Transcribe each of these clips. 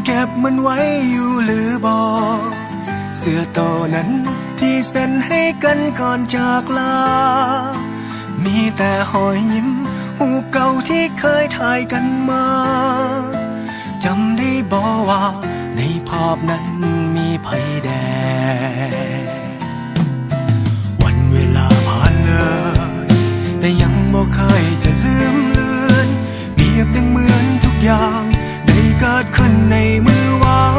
เก็บมันไว้อยู่หรือบอกเสื้อตัวนั้นที่เซ็นให้กันก่อนจากลามีแต่หอยยิ้มหูปเก่าที่เคยถ่ายกันมาจำได้บอกว่าในภาพนั้นมีไผแดงวันเวลาผ่านเลยแต่ยังบ่เคยจะลืมเลือนเปรียบดังเหมือนทุกอย่างได้เกิดขึ้นในมือวาน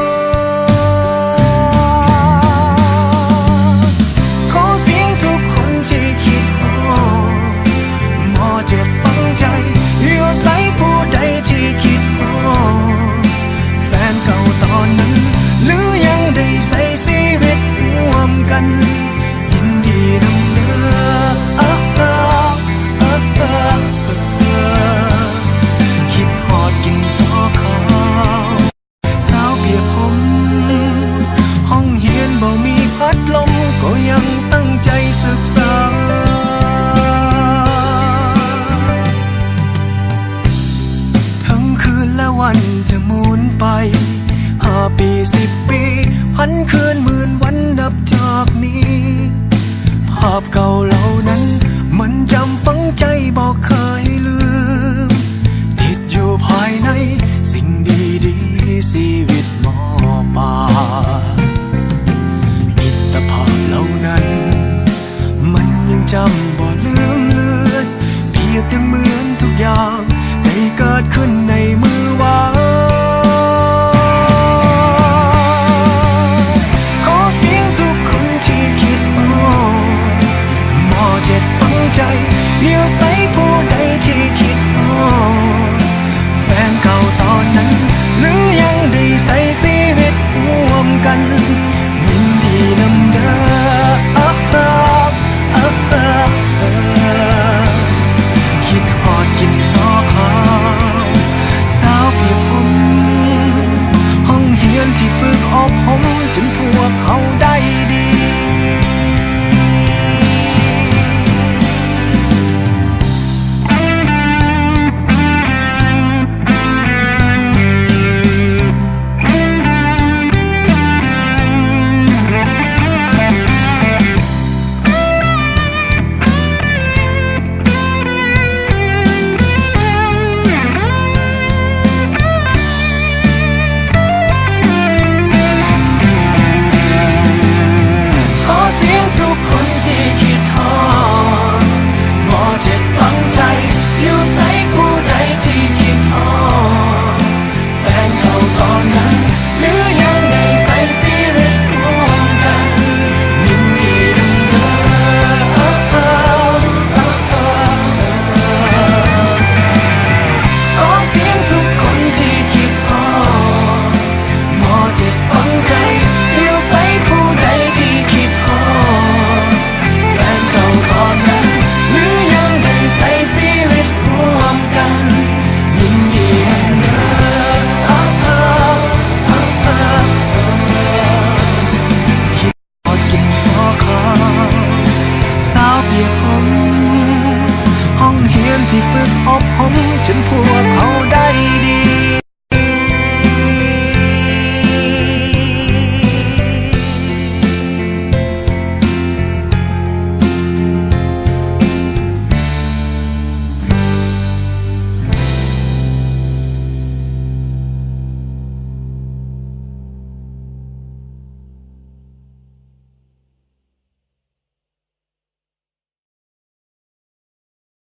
ขอเสียงทุกคนที่คิดฮอดหมอเจ็บฝังใจอยู่ใส่ผู้ใดที่คิดฮอดแฟนเก่าตอนนั้นหรือยังได้ใส่ชีวิตร่วมกันยินดีนำเด้อคิดฮอดกินซอข้าวสาวเปียกผมห้องเฮียนบ่มีพัดลมก็ยังตั้งใจศึกษาทั้งคืนและวันจะหมุนไป5 ปี10 ปีพันคืนหมื่นวันนับจากนี้ภาพเก่าเหล่านั้นมันจำฝังใจบอกเคยลื